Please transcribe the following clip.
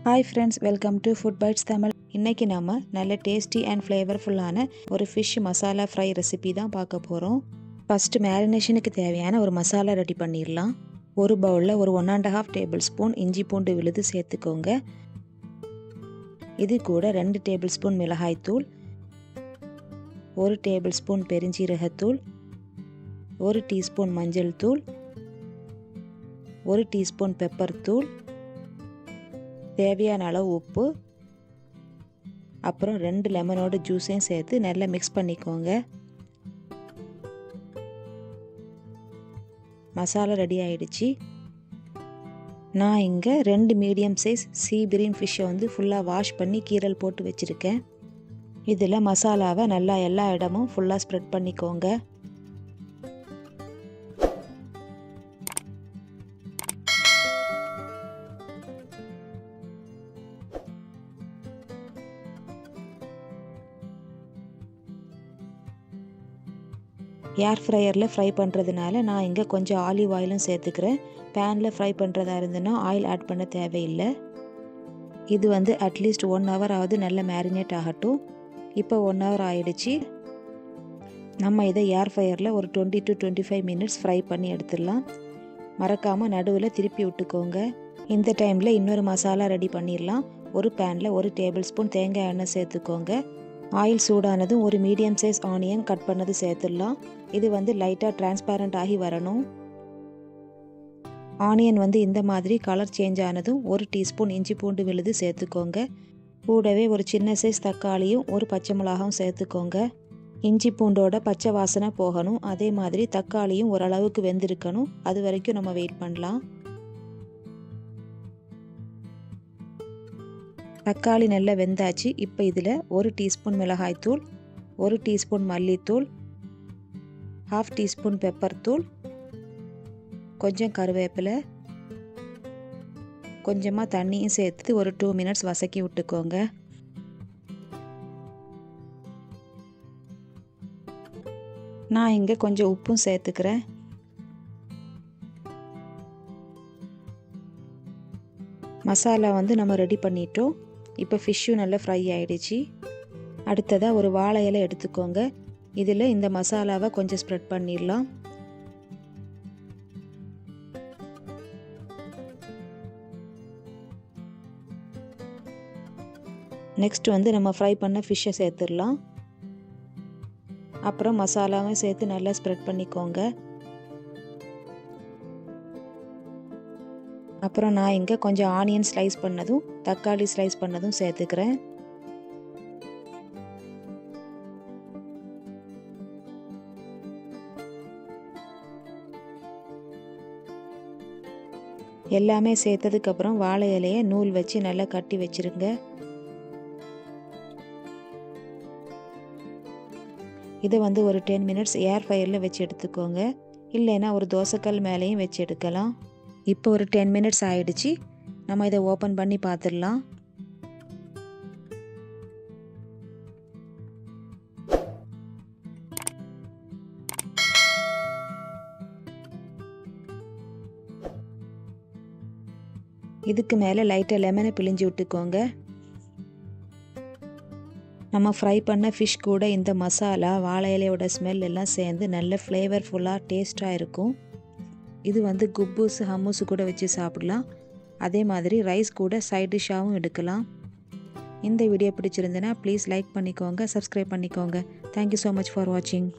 Hi friends, welcome to Food Bites Tamil. இன்னைக்கு நாம நல்ல டேஸ்டி அண்ட் ஃப்ளேவர்ஃபுல்லான ஒரு ஃபிஷ் மசாலா ஃப்ரை ரெசிபி தான் பார்க்க போகிறோம். ஃபர்ஸ்ட் மேரினேஷனுக்கு தேவையான ஒரு மசாலா ரெடி பண்ணிடலாம். ஒரு பவுலில் ஒரு 1.5 டேபிள் ஸ்பூன் இஞ்சி பூண்டு விழுது சேர்த்துக்கோங்க. இது கூட 2 டேபிள் ஸ்பூன் மிளகாய்த்தூள், 1 டேபிள் ஸ்பூன் பெருஞ்சீரகத்தூள், 1 டீஸ்பூன் மஞ்சள் தூள், 1 டீஸ்பூன் பெப்பர் தூள், தேவையான அளவு உப்பு, அப்புறம் 2 லெமனோட ஜூஸையும் சேர்த்து நல்லா மிக்ஸ் பண்ணிக்கோங்க. மசாலா ரெடி ஆயிடுச்சு. நான் இங்கே 2 மீடியம் சைஸ் சீ கிரீன் ஃபிஷ்ஷை ஃபுல்லாக வாஷ் பண்ணி கீரல் போட்டு வச்சுருக்கேன். இதில் மசாலாவை நல்லா எல்லா இடமும் ஃபுல்லாக ஸ்ப்ரெட் பண்ணிக்கோங்க. ஏர் ஃப்ரையரில் ஃப்ரை பண்ணுறதுனால நான் இங்கே கொஞ்சம் ஆலிவ் ஆயிலும் சேர்த்துக்கிறேன். பேனில் ஃப்ரை பண்ணுறதா இருந்ததுன்னா ஆயில் ஆட் பண்ண தேவையில்லை. இது அட்லீஸ்ட் 1 hour ஆகுது நல்லா மேரினேட் ஆகட்டும். இப்போ 1 hour ஆயிடுச்சு. நம்ம இதை ஏர் ஃப்ரையரில் ஒரு 20 to 25 minutes ஃப்ரை பண்ணி எடுத்துடலாம். மறக்காமல் நடுவில் திருப்பி விட்டுக்கோங்க. இந்த டைமில் இன்னொரு மசாலா ரெடி பண்ணிடலாம். ஒரு பேனில் 1 டேபிள் ஸ்பூன் தேங்காய் எண்ணெய் சேர்த்துக்கோங்க. ஆயில் சூடானதும் ஒரு மீடியம் சைஸ் ஆனியன் கட் பண்ணது சேர்த்துடலாம். இது லைட்டாக டிரான்ஸ்பேரண்ட் ஆகி வரணும். ஆனியன் இந்த மாதிரி கலர் சேஞ்ச் ஆனதும் 1 டீஸ்பூன் இஞ்சி பூண்டு விழுது சேர்த்துக்கோங்க. கூடவே ஒரு சின்ன சைஸ் தக்காளியும் 1 பச்சை மிளகாவும் சேர்த்துக்கோங்க. இஞ்சி பூண்டோட பச்சை வாசனை போகணும். அதே மாதிரி தக்காளியும் ஓரளவுக்கு வெந்திருக்கணும். அது வரைக்கும் நம்ம வெயிட் பண்ணலாம். தக்காளி நல்லா வெந்தாச்சு. இப்போ இதில் 1 டீஸ்பூன் மிளகாய்த்தூள், 1 டீஸ்பூன் மல்லித்தூள், 1/2 டீஸ்பூன் பெப்பர் தூள், கொஞ்சம் கருவேப்பிலை, கொஞ்சமாக தண்ணியும் சேர்த்து ஒரு 2 minutes வதக்கி விட்டுக்கோங்க. நான் இங்கே கொஞ்சம் உப்பும் சேர்த்துக்கிறேன். மசாலா நம்ம ரெடி பண்ணிட்டோம். இப்போ ஃபிஷ்ஷும் நல்லா ஃப்ரை ஆகிடுச்சு. அடுத்ததாக ஒரு வாழை இலை எடுத்துக்கோங்க. இதில் இந்த மசாலாவை கொஞ்சம் ஸ்ப்ரெட் பண்ணிடலாம். நெக்ஸ்ட் நம்ம ஃப்ரை பண்ண ஃபிஷ்ஷை சேர்த்துடலாம். அப்புறம் மசாலாவை சேர்த்து நல்லா ஸ்ப்ரெட் பண்ணிக்கோங்க. அப்புறம் நான் இங்கே கொஞ்சம் ஆனியன் ஸ்லைஸ் பண்ணதும் தக்காளி ஸ்லைஸ் பண்ணதும் சேர்த்துக்கிறேன். எல்லாமே சேர்த்ததுக்கப்புறம் வாழை இலையை நூல் வச்சு நல்லா கட்டி வச்சிருங்க. இதை ஒரு 10 minutes ஏர் ஃப்ரையரில் வச்சு எடுத்துக்கோங்க. இல்லைன்னா ஒரு தோசைக்கல் மேலேயும் வச்சு எடுக்கலாம். இப்போ ஒரு 10 minutes ஆயிடுச்சு. நம்ம இதை ஓப்பன் பண்ணி பார்த்துடலாம். இதுக்கு மேலே லைட்டாக லெமனை பிழிஞ்சு விட்டுக்கோங்க. நம்ம ஃப்ரை பண்ண ஃபிஷ் கூட இந்த மசாலா வாழை இலையோட ஸ்மெல் எல்லாம் சேர்ந்து நல்ல ஃப்ளேவர்ஃபுல்லாக டேஸ்ட்டாக இருக்கும். இது குப்பூஸ் ஹம்மூஸ் கூட வச்சு சாப்பிடலாம். அதே மாதிரி ரைஸ் கூட சைட் டிஷ்ஷாகவும் எடுக்கலாம். இந்த வீடியோ பிடிச்சிருந்ததுன்னா ப்ளீஸ் லைக் பண்ணிக்கோங்க, சப்ஸ்கிரைப் பண்ணிக்கோங்க. தேங்க்யூ ஸோ மச் ஃபார் வாட்சிங்.